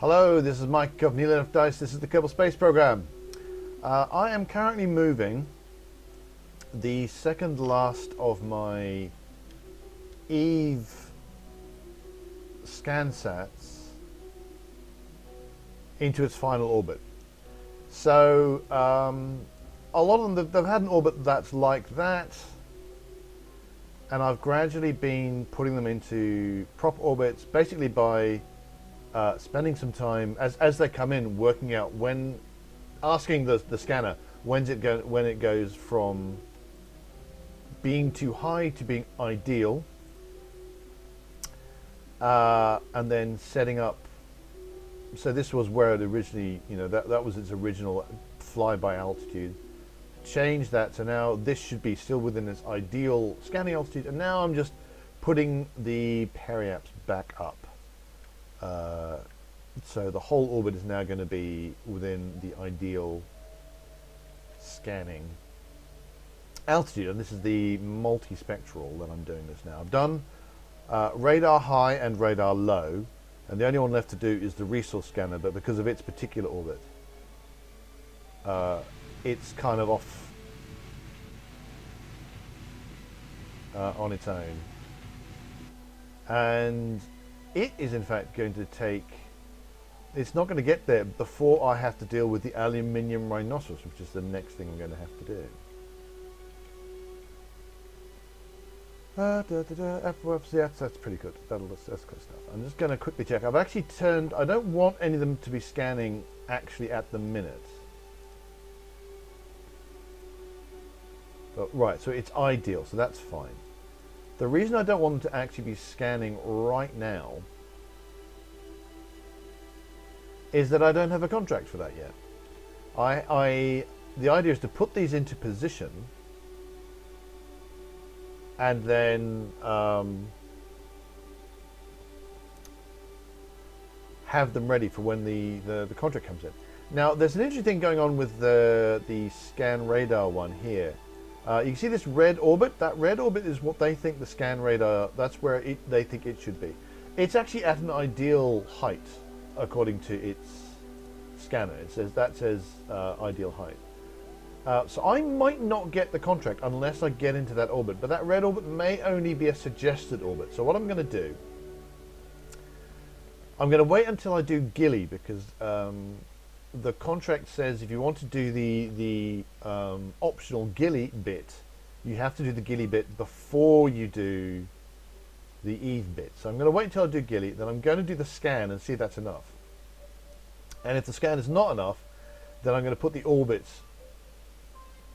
Hello, this is Mike of Neil Enough Dice. This is the Kerbal Space Program. I am currently moving the second last of my Eve ScanSats into its final orbit. So a lot of them, they've had an orbit that's like that, and I've gradually been putting them into proper orbits, basically by spending some time as they come in, working out when, asking the scanner when it goes from being too high to being ideal, and then setting up. So this was where it originally, that was its original flyby altitude. Change that, so now this should be still within its ideal scanning altitude, and now I'm just putting the periaps back up. So the whole orbit is now going to be within the ideal scanning altitude, and this is the multispectral that I'm doing this now. I've done radar high and radar low, and the only one left to do is the resource scanner, but because of its particular orbit, it's kind of off on its own, and it is in fact going to take, it's not going to get there before I have to deal with the Aluminium Rhinoceros, which is the next thing I'm going to have to do. That's pretty good. That's good stuff. I'm just going to quickly check. I've actually turned, I don't want any of them to be scanning actually at the minute. But, right, so it's ideal, so that's fine. The reason I don't want them to actually be scanning right now is that I don't have a contract for that yet. The idea is to put these into position and then have them ready for when the contract comes in. Now, there's an interesting thing going on with the scan radar one here. You can see this red orbit. That red orbit is what they think the scan radar, that's where they think it should be. It's actually at an ideal height, according to its scanner. It says ideal height. So I might not get the contract unless I get into that orbit, but that red orbit may only be a suggested orbit. So what I'm going to do, I'm going to wait until I do Gilly, because the contract says if you want to do the optional Gilly bit, you have to do the Gilly bit before you do the Eve bit. So I'm going to wait until I do Gilly, then I'm going to do the scan and see if that's enough. And if the scan is not enough, then I'm going to put the orbits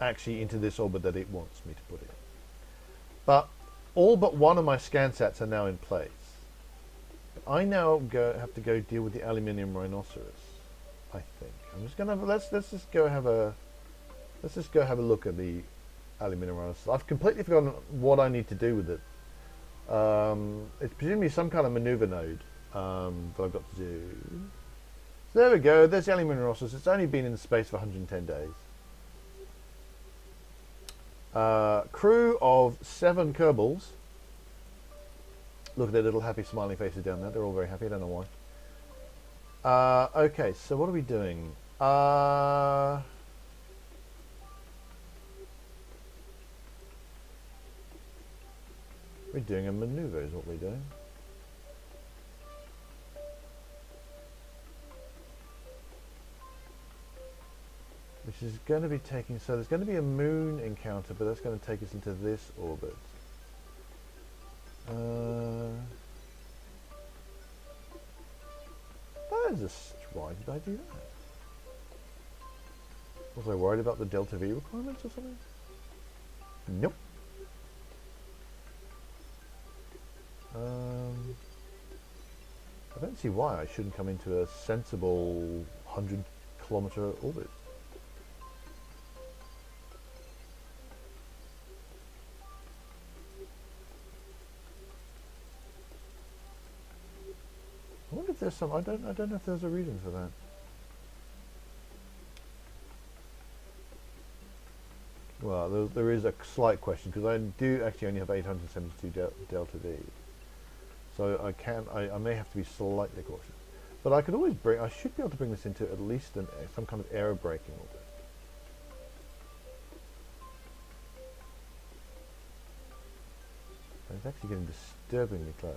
actually into this orbit that it wants me to put it in. But all but one of my ScanSats are now in place. I now have to go deal with the Aluminium Rhinoceros, I think. I'm just gonna let's just go have a look at the Aluminium Rhinoceros. I've completely forgotten what I need to do with it. It's presumably some kind of maneuver node that I've got to do. So there we go. There's the Aluminium Rhinoceros. It's only been in space for 110 days. Crew of 7 Kerbals. Look at their little happy smiling faces down there. They're all very happy. I don't know why. Okay, so what are we doing? We're doing a maneuver is what we're doing. Which is going to be taking, so there's going to be a moon encounter, but that's going to take us into this orbit. That is just, why did I do that? Was I worried about the delta V requirements or something? Nope. I don't see why I shouldn't come into a sensible 100-kilometer orbit. I wonder if there's some. I don't know if there's a reason for that. Well, there is a slight question, because I do actually only have 872 delta V, so I may have to be slightly cautious. But I could always bring, I should be able to bring this into at least some kind of aerobraking orbit. And it's actually getting disturbingly close.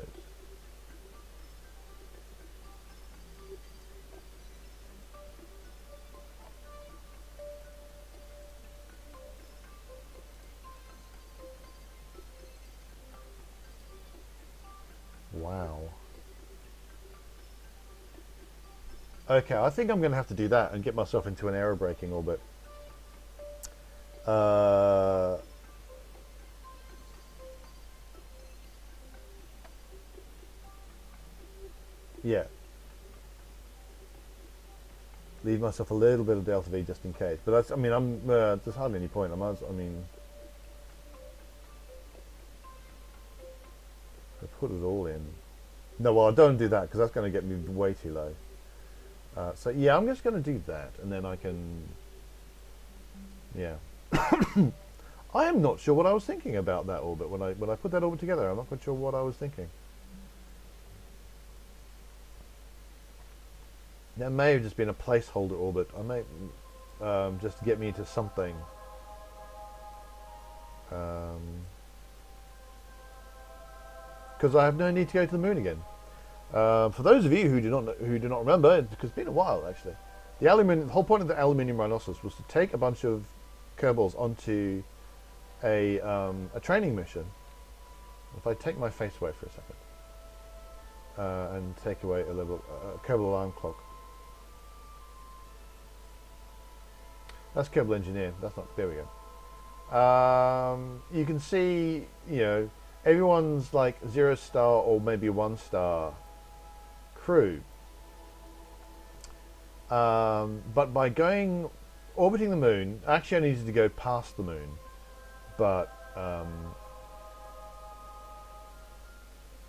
Wow. Okay, I think I'm going to have to do that and get myself into an aerobraking orbit. Yeah. Leave myself a little bit of delta V just in case. But that's, I mean, there's hardly any point. I mean, I put it all in. No, well, I don't do that because that's going to get me way too low. So yeah, I'm just going to do that, and then I can. Yeah. I am not sure what I was thinking about that orbit when I put that orbit together. I'm not quite sure what I was thinking. That may have just been a placeholder orbit. I may just to get me into something. Because I have no need to go to the moon again. For those of you who do not remember, because it's been a while actually, the whole point of the Aluminium Rhinoceros was to take a bunch of Kerbals onto a training mission. If I take my face away for a second and take away a Kerbal alarm clock. That's Kerbal Engineer. That's not. There we go. You can see, you know, everyone's like 0-star or maybe 1-star crew. But by orbiting the moon, actually I needed to go past the moon, but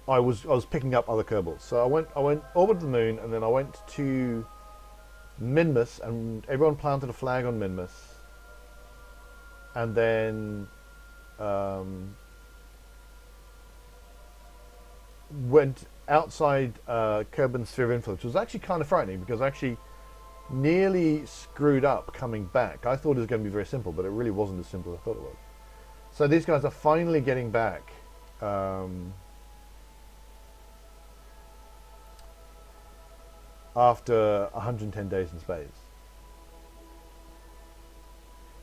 I was picking up other Kerbals. So I went orbited the moon, and then I went to Minmus, and everyone planted a flag on Minmus, and then went outside Kerbin's sphere of influence, which was actually kind of frightening because I actually nearly screwed up coming back. I thought it was going to be very simple, but it really wasn't as simple as I thought it was. So these guys are finally getting back. After 110 days in space.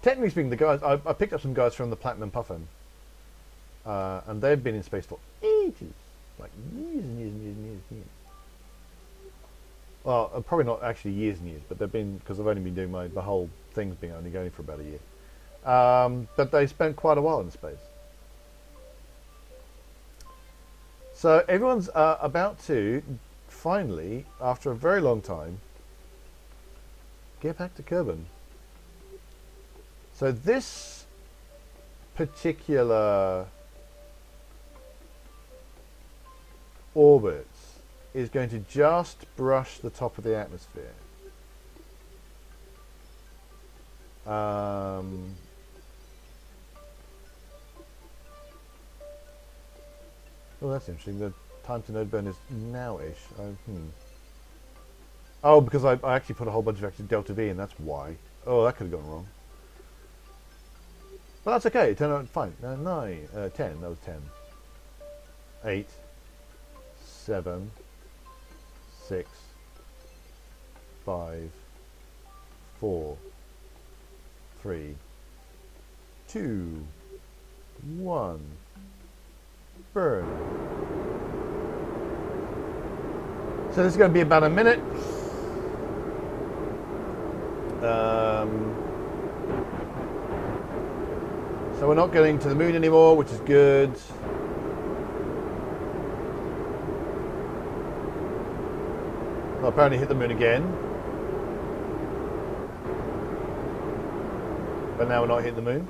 Technically speaking, the guys I picked up some guys from the Platinum Puffin, and they've been in space for ages, like years and years and years and years and years. Well, probably not actually years and years, but they've been, because I've only been doing the whole thing's been only going for about a year. But they spent quite a while in space. So everyone's about to finally, after a very long time, get back to Kerbin. So this particular orbit is going to just brush the top of the atmosphere. Oh, that's interesting. The time to node burn is now-ish. Oh, because I actually put a whole bunch of extra delta V in, that's why. Oh, that could have gone wrong. But that's okay, it turned out fine. 10, that was 10. 8, 7, 6, 5, 4, 3, 2, 1. Burn. So this is going to be about a minute. So we're not getting to the moon anymore, which is good. I'll apparently hit the moon again. But now we're not hitting the moon.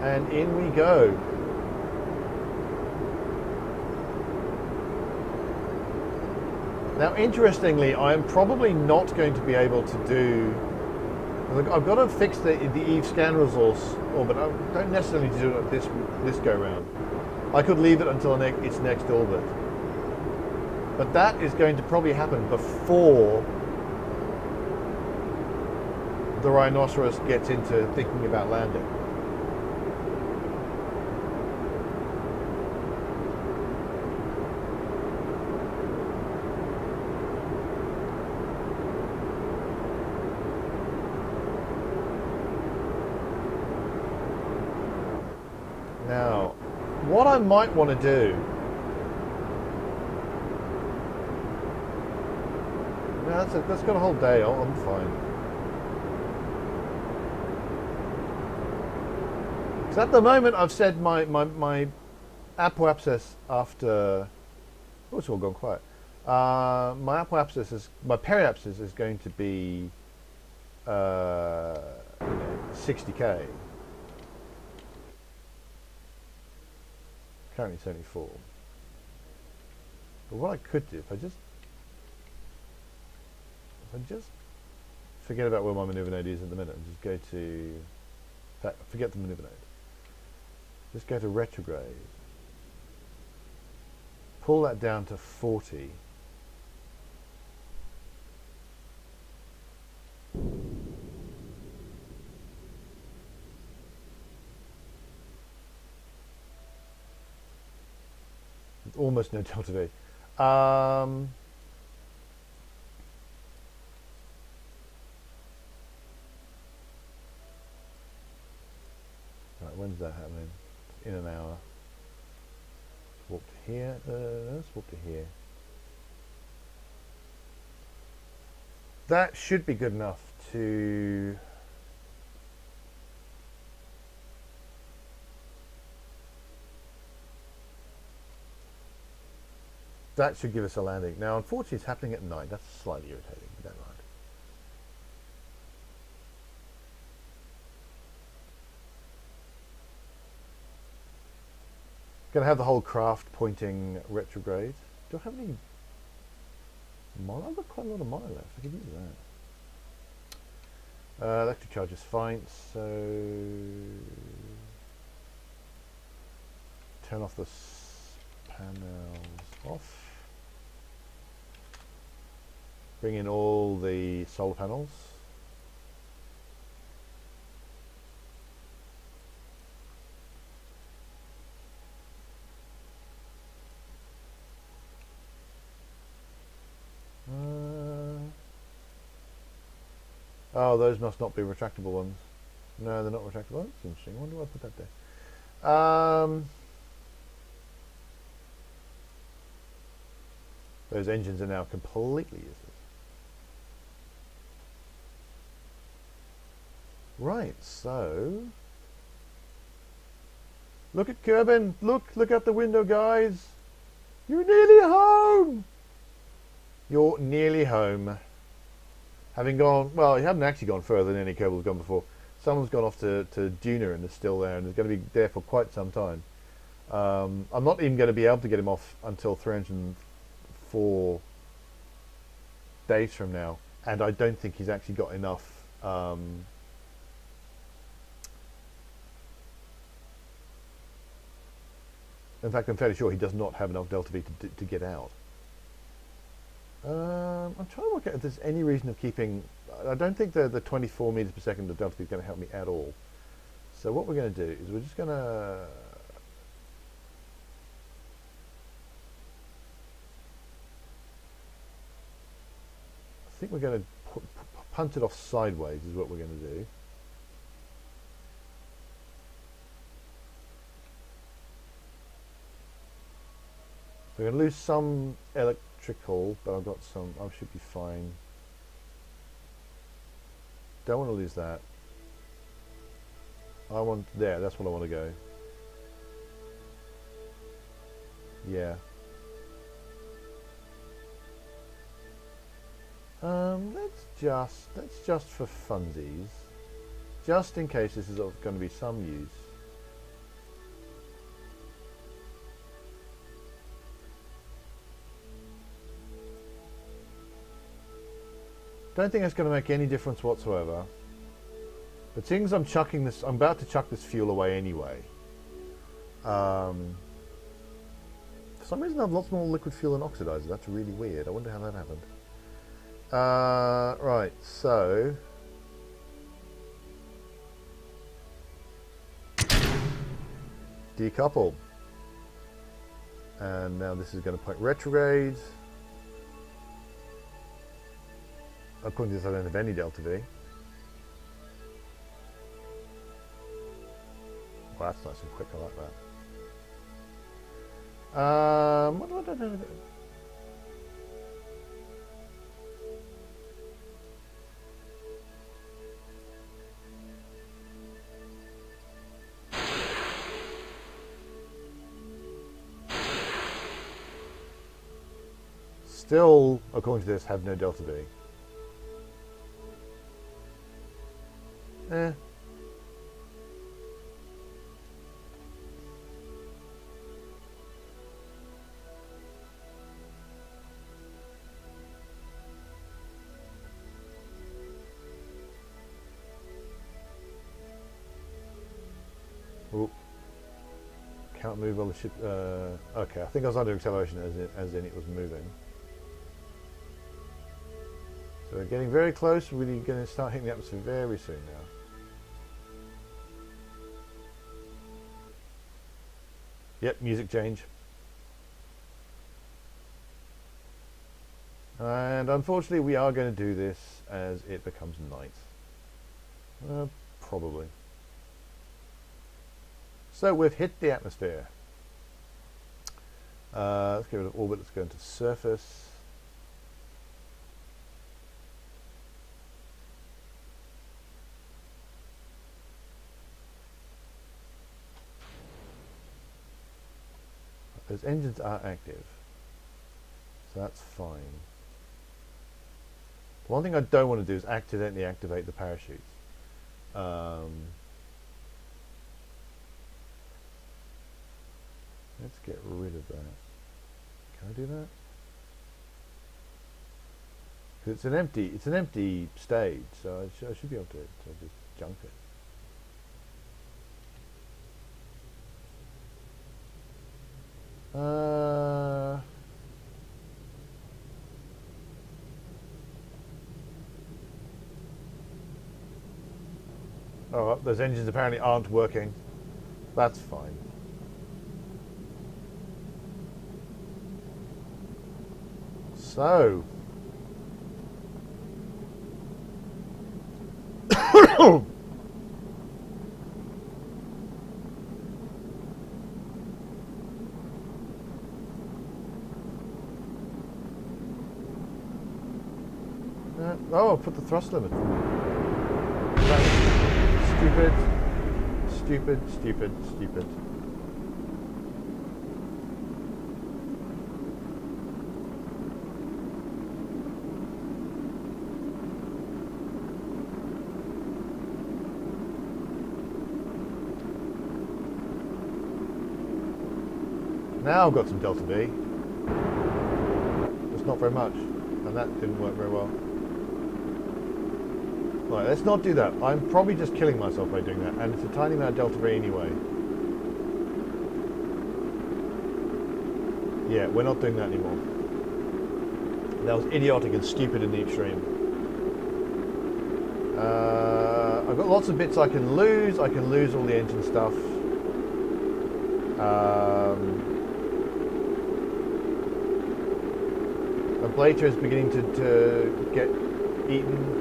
And in we go. Now, interestingly, I am probably not going to be able to do. I've got to fix the Eve scan resource orbit. I don't necessarily need to do it this go round. I could leave it until its next orbit. But that is going to probably happen before the Rhinoceros gets into thinking about landing. Now, what I might want to do... No, that's got a whole day. I'm fine. Because at the moment, I've said my apoapsis after... Oh, it's all gone quiet. My apoapsis is... My periapsis is going to be 60k. Currently 74. But what I could do, if I just forget about where my maneuver node is at the minute and just go to... In fact, forget the maneuver node. Just go to retrograde. Pull that down to 40. Almost no delta V. Right, when's that happening? In an hour. Swap to here. Swap to here. That should be good enough to... That should give us a landing. Now, unfortunately, it's happening at night. That's slightly irritating, but never mind. Going to have the whole craft pointing retrograde. Do I have any mile? I've got quite a lot of mile left. I could use that. Electric charge is fine, so turn off the panels off. Bring in all the solar panels. Oh, those must not be retractable ones. No, they're not retractable. That's interesting. I wonder why I put that there. Those engines are now completely useless. Right, so... Look at Kerbal. Look out the window, guys. You're nearly home. You're nearly home. Having gone, well, you haven't actually gone further than any Kerbal's gone before. Someone's gone off to Duna and is still there and is going to be there for quite some time. I'm not even going to be able to get him off until 304 days from now. And I don't think he's actually got enough... in fact, I'm fairly sure he does not have enough delta V to get out. I'm trying to work out if there's any reason of keeping... I don't think the 24 meters per second of delta V is going to help me at all. So what we're going to do is we're just going to... I think we're going to punt it off sideways is what we're going to do. We're going to lose some electrical, but I've got some, I should be fine. Don't want to lose that. I want, there, that's what I want to go. Yeah. Let's just for funsies, just in case this is going to be some use. Don't think that's going to make any difference whatsoever. But seeing as I'm chucking this, I'm about to chuck this fuel away anyway. some reason I have lots more liquid fuel than oxidizer. That's really weird. I wonder how that happened. Right, so decouple. And now this is going to point retrograde. According to this, I don't have any delta V. Well, that's nice and quick. I like that. What do I do? Still, according to this, have no delta V. Oh. Can't move while the ship. Okay, I think I was under acceleration as in it was moving. So we're getting very close. We're really going to start hitting the atmosphere very soon now. Yep, music change. And unfortunately we are going to do this as it becomes night. Probably. So we've hit the atmosphere. Let's get rid of orbit, let's go into surface. Those engines are active, so that's fine. The one thing I don't want to do is accidentally activate the parachutes. Let's get rid of that. Can I do that? Because it's an empty stage, so I should be able to just junk it. Oh, those engines apparently aren't working. That's fine. So oh, put the thrust limit. Stupid, stupid, stupid, stupid. Now I've got some delta V. It's not very much, and that didn't work very well. Right, let's not do that. I'm probably just killing myself by doing that, and it's a tiny amount of delta V anyway. Yeah, we're not doing that anymore. That was idiotic and stupid in the extreme. I've got lots of bits I can lose. I can lose all the engine stuff. Ablator is beginning to get eaten.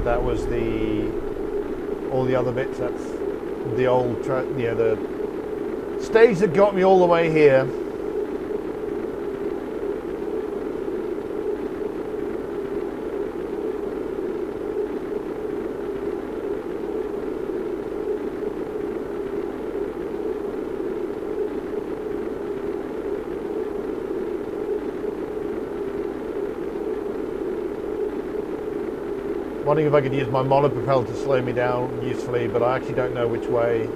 That was all the other bits. That's the old, the stage that got me all the way here. Wondering if I could use my monopropeller to slow me down usefully, but I actually don't know which way.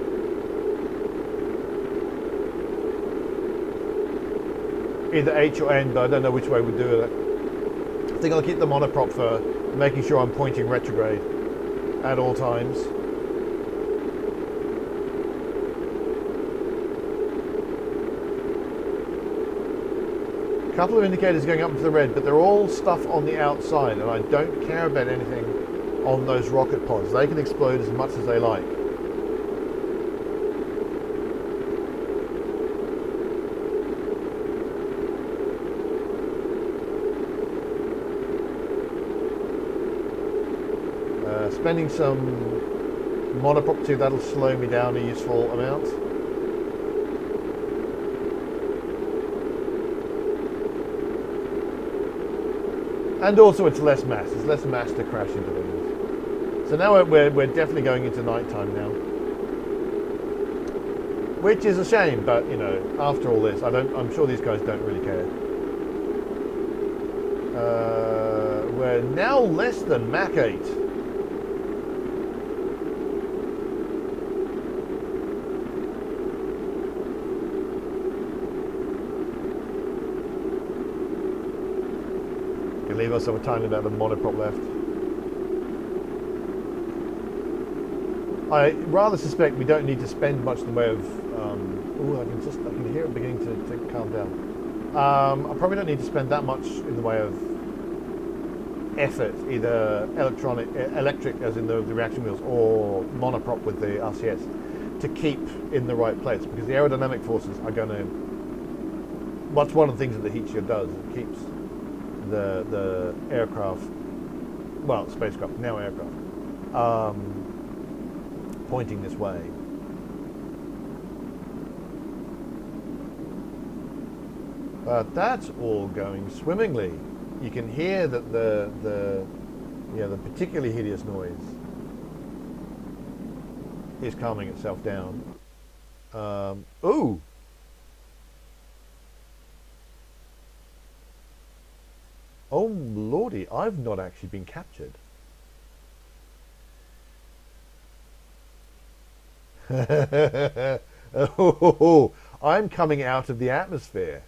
Either H or N, but I don't know which way we do it. I think I'll keep the monoprop for making sure I'm pointing retrograde. at all times. A couple of indicators going up into the red, but they're all stuff on the outside, and I don't care about anything on those rocket pods. They can explode as much as they like. Spending some monoprop too, that'll slow me down a useful amount. And also it's less mass. It's less mass to crash into things. So now we're definitely going into nighttime now. Which is a shame, but you know, after all this, I'm sure these guys don't really care. We're now less than Mach 8. Leave us a tiny bit of the monoprop left. I rather suspect we don't need to spend much in the way of. Oh, I can hear it beginning to calm down. I probably don't need to spend that much in the way of effort, either electric, as in the reaction wheels, or monoprop with the RCS, to keep in the right place, because the aerodynamic forces are going to. That's one of the things that the heat shield does. It keeps the aircraft, well, spacecraft, now aircraft, pointing this way. But that's all going swimmingly. You can hear that the particularly hideous noise is calming itself down. Ooh! Oh lordy, I've not actually been captured. Oh, I'm coming out of the atmosphere.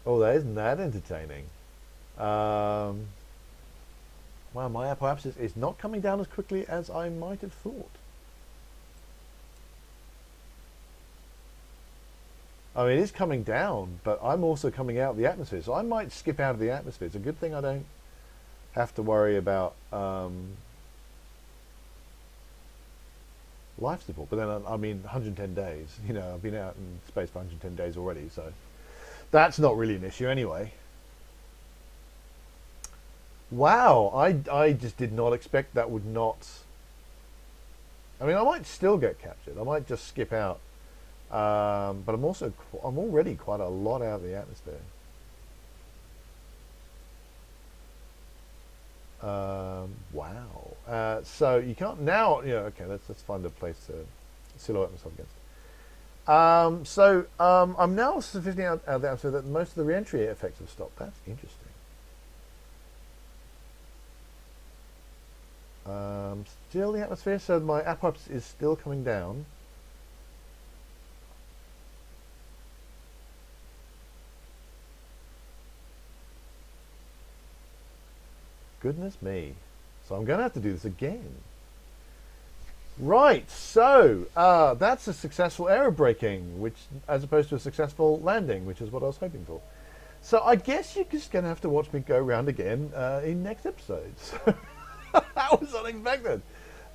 Oh, isn't that entertaining? Well, my apoapsis is not coming down as quickly as I might have thought. I mean, it is coming down, but I'm also coming out of the atmosphere, so I might skip out of the atmosphere. It's a good thing I don't have to worry about life support. But then, I mean, 110 days. You know, I've been out in space for 110 days already, so that's not really an issue anyway. Wow, I just did not expect that would not. I mean, I might still get captured. I might just skip out. But I'm already quite a lot out of the atmosphere. Wow. So you can't now. Yeah. Okay. Let's find a place to silhouette myself against. I'm now sufficiently out of the atmosphere that most of the re-entry effects have stopped. That's interesting. Still the atmosphere, so my apoapsis is still coming down. Goodness me. So I'm going to have to do this again. Right, so that's a successful aerobraking, which, as opposed to a successful landing, which is what I was hoping for. So I guess you're just going to have to watch me go around again in next episodes. That was unexpected.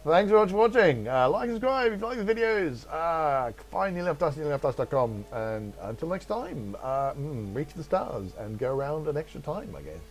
Thanks very much for watching. Like and subscribe if you like the videos. Find nearleftus.com. And until next time, reach the stars and go around an extra time, I guess.